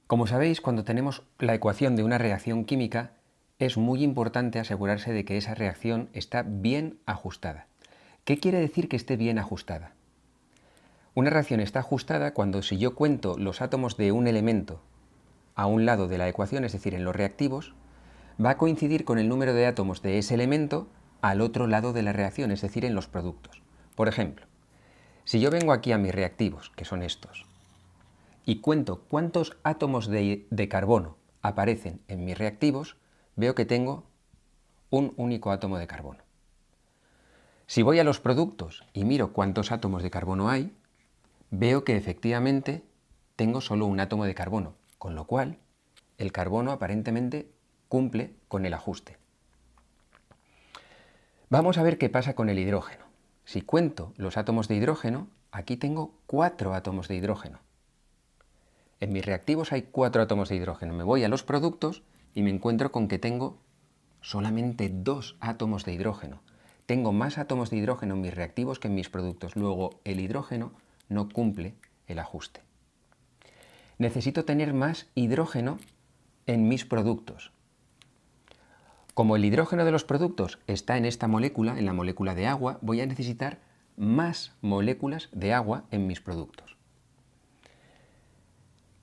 Como sabéis, cuando tenemos la ecuación de una reacción química, es muy importante asegurarse de que esa reacción está bien ajustada. ¿Qué quiere decir que esté bien ajustada? Una reacción está ajustada cuando si yo cuento los átomos de un elemento a un lado de la ecuación, es decir, en los reactivos, va a coincidir con el número de átomos de ese elemento al otro lado de la reacción, es decir, en los productos. Por ejemplo, si yo vengo aquí a mis reactivos, que son estos, y cuento cuántos átomos de carbono aparecen en mis reactivos, veo que tengo un único átomo de carbono. Si voy a los productos y miro cuántos átomos de carbono hay, veo que efectivamente tengo solo un átomo de carbono, con lo cual el carbono aparentemente cumple con el ajuste. Vamos a ver qué pasa con el hidrógeno. Si cuento los átomos de hidrógeno, aquí tengo 4 átomos de hidrógeno. En mis reactivos hay 4 átomos de hidrógeno. Me voy a los productos y me encuentro con que tengo solamente 2 átomos de hidrógeno. Tengo más átomos de hidrógeno en mis reactivos que en mis productos. Luego, el hidrógeno no cumple el ajuste. Necesito tener más hidrógeno en mis productos. Como el hidrógeno de los productos está en esta molécula, en la molécula de agua, voy a necesitar más moléculas de agua en mis productos.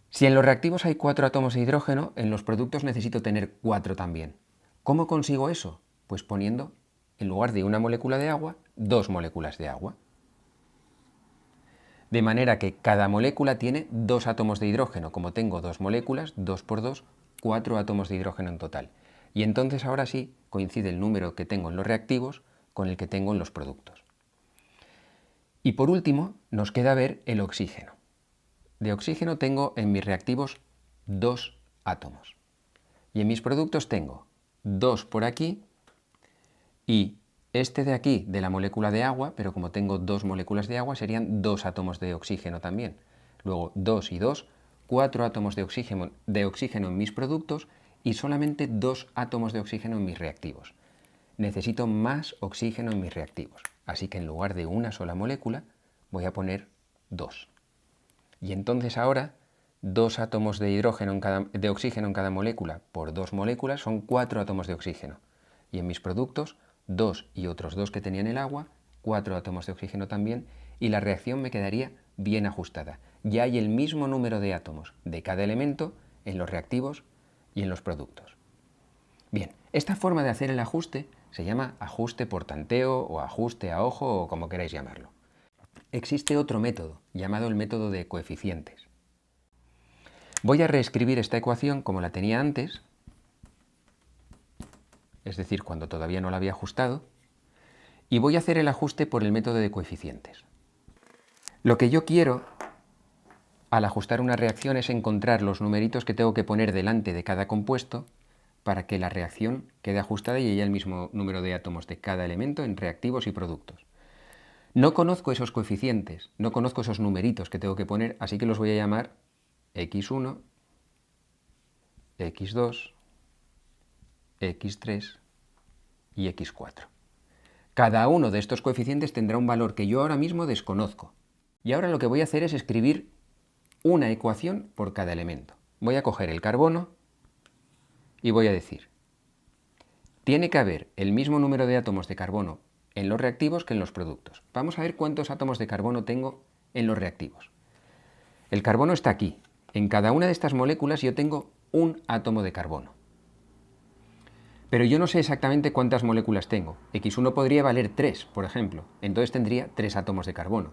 Si en los reactivos hay 4 átomos de hidrógeno, en los productos necesito tener 4 también. ¿Cómo consigo eso? Pues poniendo, en lugar de una molécula de agua, 2 moléculas de agua. De manera que cada molécula tiene 2 átomos de hidrógeno. Como tengo 2 moléculas, 2 por 2, 4 átomos de hidrógeno en total. Y entonces ahora sí coincide el número que tengo en los reactivos con el que tengo en los productos. Y por último, nos queda ver el oxígeno. De oxígeno tengo en mis reactivos 2 átomos. Y en mis productos tengo 2 por aquí y este de aquí de la molécula de agua, pero como tengo 2 moléculas de agua serían 2 átomos de oxígeno también. Luego 2 y 2, 4 átomos de oxígeno en mis productos y solamente 2 átomos de oxígeno en mis reactivos. Necesito más oxígeno en mis reactivos, así que en lugar de una sola molécula voy a poner 2. Y entonces ahora 2 átomos de oxígeno en cada molécula por 2 moléculas son 4 átomos de oxígeno. Y en mis productos 2 y otros 2 que tenía en el agua, 4 átomos de oxígeno también, y la reacción me quedaría bien ajustada. Ya hay el mismo número de átomos de cada elemento en los reactivos y en los productos. Bien, esta forma de hacer el ajuste se llama ajuste por tanteo o ajuste a ojo o como queráis llamarlo. Existe otro método, llamado el método de coeficientes. Voy a reescribir esta ecuación como la tenía antes, es decir, cuando todavía no la había ajustado, y voy a hacer el ajuste por el método de coeficientes. Lo que yo quiero al ajustar una reacción es encontrar los numeritos que tengo que poner delante de cada compuesto para que la reacción quede ajustada y haya el mismo número de átomos de cada elemento en reactivos y productos. No conozco esos coeficientes, no conozco esos numeritos que tengo que poner, así que los voy a llamar x1, x2, x3 y x4. Cada uno de estos coeficientes tendrá un valor que yo ahora mismo desconozco. Y ahora lo que voy a hacer es escribir una ecuación por cada elemento. Voy a coger el carbono y voy a decir, tiene que haber el mismo número de átomos de carbono en los reactivos que en los productos. Vamos a ver cuántos átomos de carbono tengo en los reactivos. El carbono está aquí. En cada una de estas moléculas yo tengo un átomo de carbono. Pero yo no sé exactamente cuántas moléculas tengo. X1 podría valer 3, por ejemplo. Entonces tendría 3 átomos de carbono.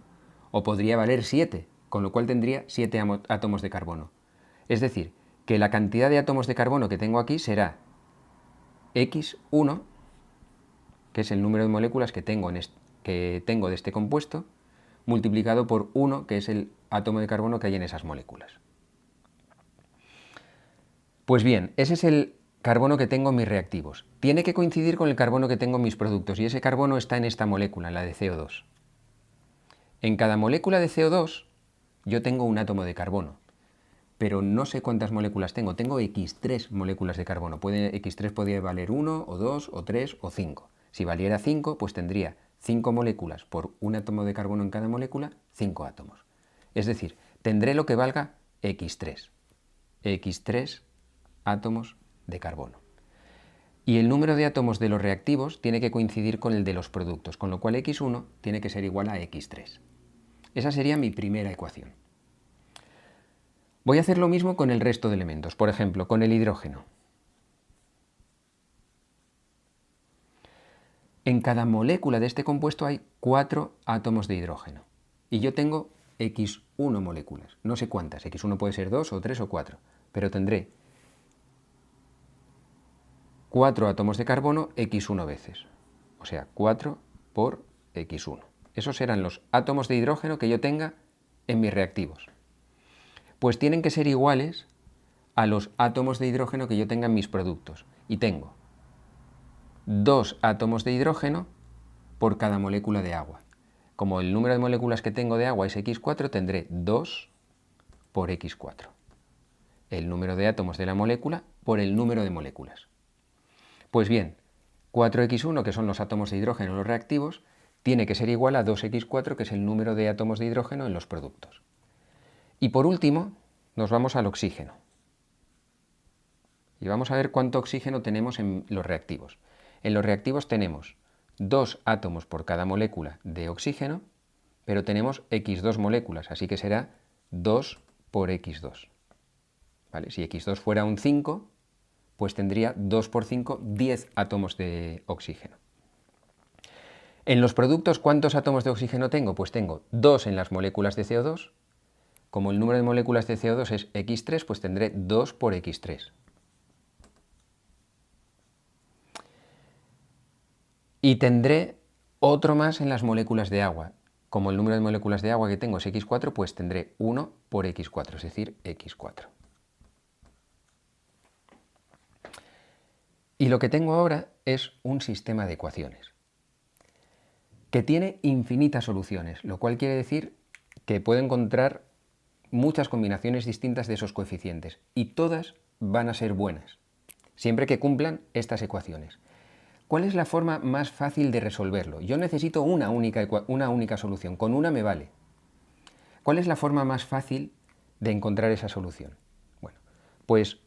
O podría valer 7, con lo cual tendría 7 átomos de carbono. Es decir, que la cantidad de átomos de carbono que tengo aquí será X1, que es el número de moléculas que tengo de este compuesto, multiplicado por 1, que es el átomo de carbono que hay en esas moléculas. Pues bien, ese es el carbono que tengo en mis reactivos. Tiene que coincidir con el carbono que tengo en mis productos, y ese carbono está en esta molécula, en la de CO2. En cada molécula de CO2 yo tengo un átomo de carbono, pero no sé cuántas moléculas tengo. Tengo X3 moléculas de carbono. X3 podría valer 1, o 2, o 3, o 5. Si valiera 5, pues tendría 5 moléculas por un átomo de carbono en cada molécula, 5 átomos. Es decir, tendré lo que valga X3. X3 átomos de carbono. Y el número de átomos de los reactivos tiene que coincidir con el de los productos, con lo cual X1 tiene que ser igual a X3. Esa sería mi primera ecuación. Voy a hacer lo mismo con el resto de elementos, por ejemplo, con el hidrógeno. En cada molécula de este compuesto hay 4 átomos de hidrógeno. Y yo tengo X1 moléculas. No sé cuántas. X1 puede ser 2 o 3 o 4. Pero tendré 4 átomos de carbono X1 veces. O sea, 4 por X1. Esos serán los átomos de hidrógeno que yo tenga en mis reactivos. Pues tienen que ser iguales a los átomos de hidrógeno que yo tenga en mis productos. Y tengo 2 átomos de hidrógeno por cada molécula de agua. Como el número de moléculas que tengo de agua es X4, tendré 2 por X4. El número de átomos de la molécula por el número de moléculas. Pues bien, 4X1, que son los átomos de hidrógeno en los reactivos, tiene que ser igual a 2X4, que es el número de átomos de hidrógeno en los productos. Y por último, nos vamos al oxígeno. Y vamos a ver cuánto oxígeno tenemos en los reactivos. En los reactivos tenemos 2 átomos por cada molécula de oxígeno, pero tenemos X2 moléculas, así que será 2 por X2. ¿Vale? Si X2 fuera un 5, pues tendría 2 por 5, 10 átomos de oxígeno. En los productos, ¿cuántos átomos de oxígeno tengo? Pues tengo 2 en las moléculas de CO2. Como el número de moléculas de CO2 es X3, pues tendré 2 por X3. Y tendré otro más en las moléculas de agua. Como el número de moléculas de agua que tengo es X4, pues tendré 1 por X4, es decir, X4. Y lo que tengo ahora es un sistema de ecuaciones que tiene infinitas soluciones, lo cual quiere decir que puedo encontrar muchas combinaciones distintas de esos coeficientes y todas van a ser buenas, siempre que cumplan estas ecuaciones. ¿Cuál es la forma más fácil de resolverlo? Yo necesito una única solución, con una me vale. ¿Cuál es la forma más fácil de encontrar esa solución? Bueno, pues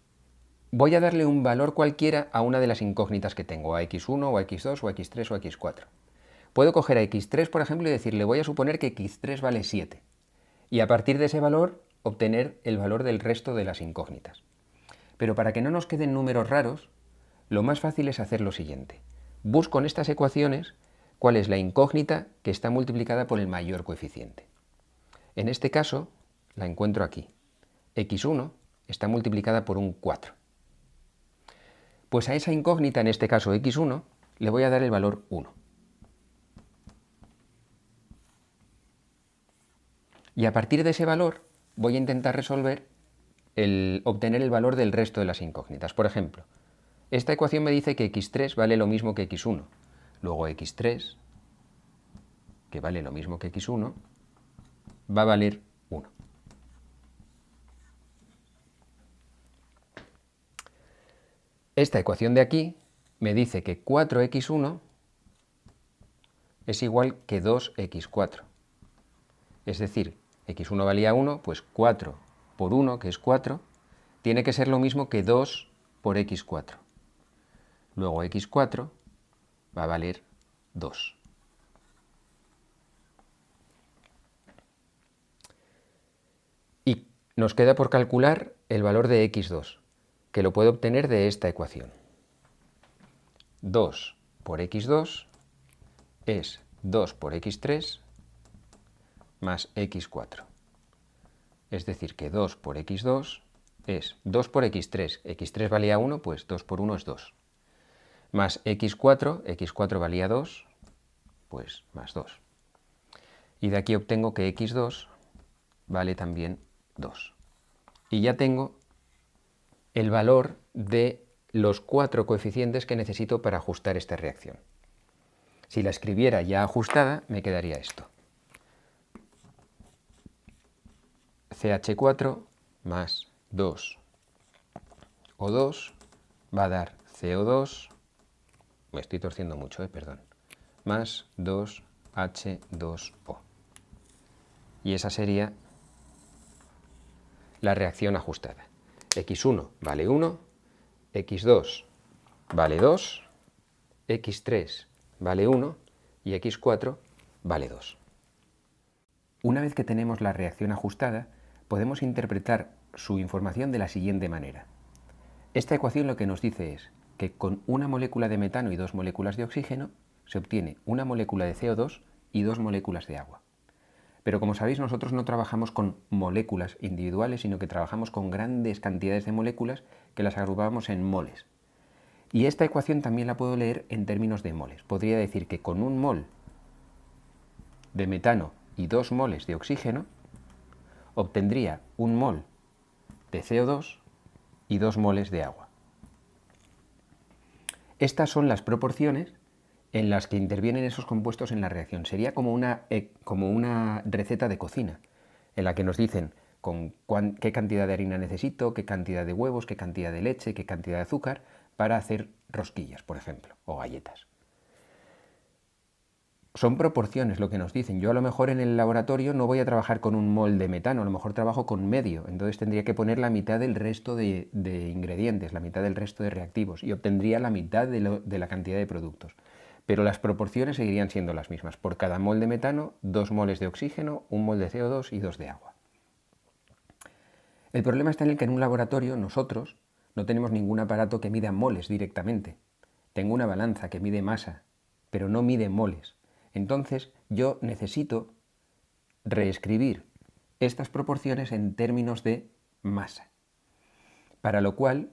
voy a darle un valor cualquiera a una de las incógnitas que tengo, a X1 o a X2 o a X3 o a X4. Puedo coger a X3, por ejemplo, y decirle, voy a suponer que X3 vale 7. Y a partir de ese valor, obtener el valor del resto de las incógnitas. Pero para que no nos queden números raros, lo más fácil es hacer lo siguiente. Busco en estas ecuaciones cuál es la incógnita que está multiplicada por el mayor coeficiente. En este caso, la encuentro aquí. X1 está multiplicada por un 4. Pues a esa incógnita, en este caso X1, le voy a dar el valor 1. Y a partir de ese valor voy a intentar obtener el valor del resto de las incógnitas. Por ejemplo, esta ecuación me dice que X3 vale lo mismo que X1. Luego X3, que vale lo mismo que X1, va a valer 1. Esta ecuación de aquí me dice que 4X1 es igual que 2X4. Es decir, X1 valía 1, pues 4 por 1, que es 4, tiene que ser lo mismo que 2 por X4. Luego X4 va a valer 2. Y nos queda por calcular el valor de X2, que lo puedo obtener de esta ecuación. 2 por X2 es 2 por X3 más X4. Es decir, que 2 por X2 es 2 por X3. X3 valía 1, pues 2 por 1 es 2. Más X4, X4 valía 2, pues más 2. Y de aquí obtengo que X2 vale también 2. Y ya tengo el valor de los 4 coeficientes que necesito para ajustar esta reacción. Si la escribiera ya ajustada, me quedaría esto. CH4 más 2O2 va a dar CO2, me estoy torciendo mucho, perdón, más 2H2O. Y esa sería la reacción ajustada. X1 vale 1, X2 vale 2, X3 vale 1 y X4 vale 2. Una vez que tenemos la reacción ajustada, podemos interpretar su información de la siguiente manera. Esta ecuación lo que nos dice es que con una molécula de metano y 2 moléculas de oxígeno se obtiene una molécula de CO2 y 2 moléculas de agua. Pero como sabéis, nosotros no trabajamos con moléculas individuales, sino que trabajamos con grandes cantidades de moléculas que las agrupamos en moles. Y esta ecuación también la puedo leer en términos de moles. Podría decir que con un mol de metano y 2 moles de oxígeno obtendría un mol de CO2 y 2 moles de agua. Estas son las proporciones en las que intervienen esos compuestos en la reacción. Sería como una receta de cocina, en la que nos dicen qué cantidad de harina necesito, qué cantidad de huevos, qué cantidad de leche, qué cantidad de azúcar para hacer rosquillas, por ejemplo, o galletas. Son proporciones lo que nos dicen. Yo a lo mejor en el laboratorio no voy a trabajar con un mol de metano, a lo mejor trabajo con medio, entonces tendría que poner la mitad del resto de ingredientes, la mitad del resto de reactivos y obtendría la mitad de la cantidad de productos. Pero las proporciones seguirían siendo las mismas. Por cada mol de metano, 2 moles de oxígeno, 1 mol de CO2 y 2 de agua. El problema está en el que en un laboratorio nosotros no tenemos ningún aparato que mida moles directamente. Tengo una balanza que mide masa, pero no mide moles. Entonces yo necesito reescribir estas proporciones en términos de masa, para lo cual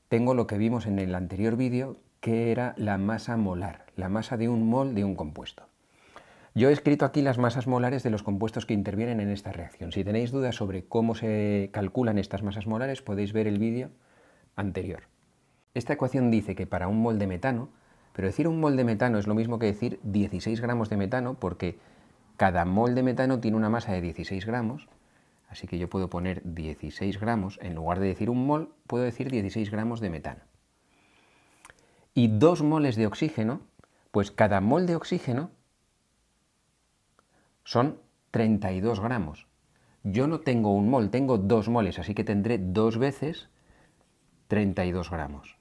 tengo lo que vimos en el anterior vídeo, que era la masa molar, la masa de un mol de un compuesto. Yo he escrito aquí las masas molares de los compuestos que intervienen en esta reacción. Si tenéis dudas sobre cómo se calculan estas masas molares, podéis ver el vídeo anterior. Esta ecuación dice que para un mol de metano, pero decir un mol de metano es lo mismo que decir 16 gramos de metano, porque cada mol de metano tiene una masa de 16 gramos, así que yo puedo poner 16 gramos, en lugar de decir un mol, puedo decir 16 gramos de metano. Y 2 moles de oxígeno, pues cada mol de oxígeno son 32 gramos. Yo no tengo un mol, tengo 2 moles, así que tendré 2 veces 32 gramos.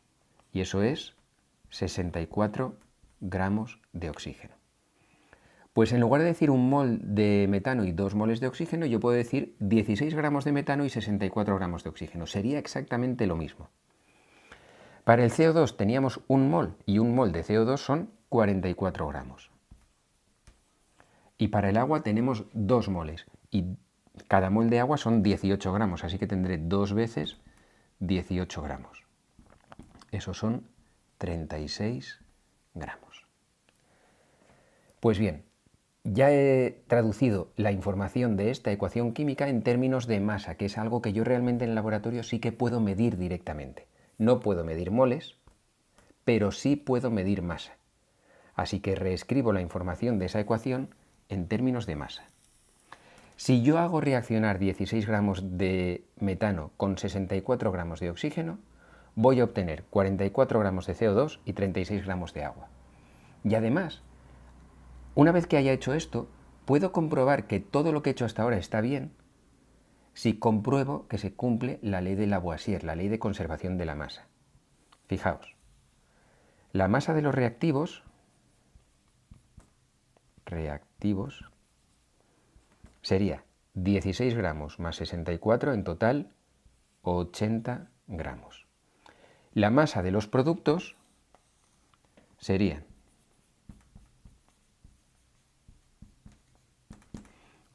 Y eso es 64 gramos de oxígeno. Pues en lugar de decir un mol de metano y 2 moles de oxígeno, yo puedo decir 16 gramos de metano y 64 gramos de oxígeno. Sería exactamente lo mismo. Para el CO2 teníamos un mol y un mol de CO2 son 44 gramos. Y para el agua tenemos 2 moles y cada mol de agua son 18 gramos, así que tendré 2 veces 18 gramos. Esos son 36 gramos. Pues bien, ya he traducido la información de esta ecuación química en términos de masa, que es algo que yo realmente en el laboratorio sí que puedo medir directamente. No puedo medir moles, pero sí puedo medir masa. Así que reescribo la información de esa ecuación en términos de masa. Si yo hago reaccionar 16 gramos de metano con 64 gramos de oxígeno, voy a obtener 44 gramos de CO2 y 36 gramos de agua. Y además, una vez que haya hecho esto, puedo comprobar que todo lo que he hecho hasta ahora está bien si compruebo que se cumple la ley de Lavoisier, la ley de conservación de la masa. Fijaos, la masa de los reactivos sería 16 gramos más 64, en total 80 gramos. La masa de los productos serían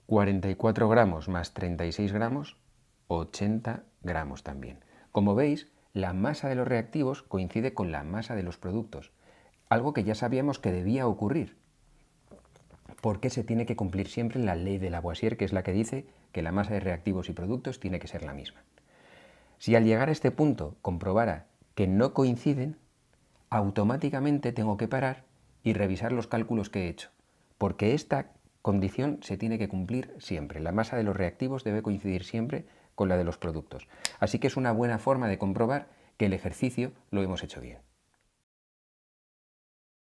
44 gramos más 36 gramos, 80 gramos también. Como veis, la masa de los reactivos coincide con la masa de los productos, algo que ya sabíamos que debía ocurrir, porque se tiene que cumplir siempre la ley de Lavoisier, que es la que dice que la masa de reactivos y productos tiene que ser la misma. Si al llegar a este punto comprobara que no coinciden, automáticamente tengo que parar y revisar los cálculos que he hecho, porque esta condición se tiene que cumplir siempre. La masa de los reactivos debe coincidir siempre con la de los productos. Así que es una buena forma de comprobar que el ejercicio lo hemos hecho bien.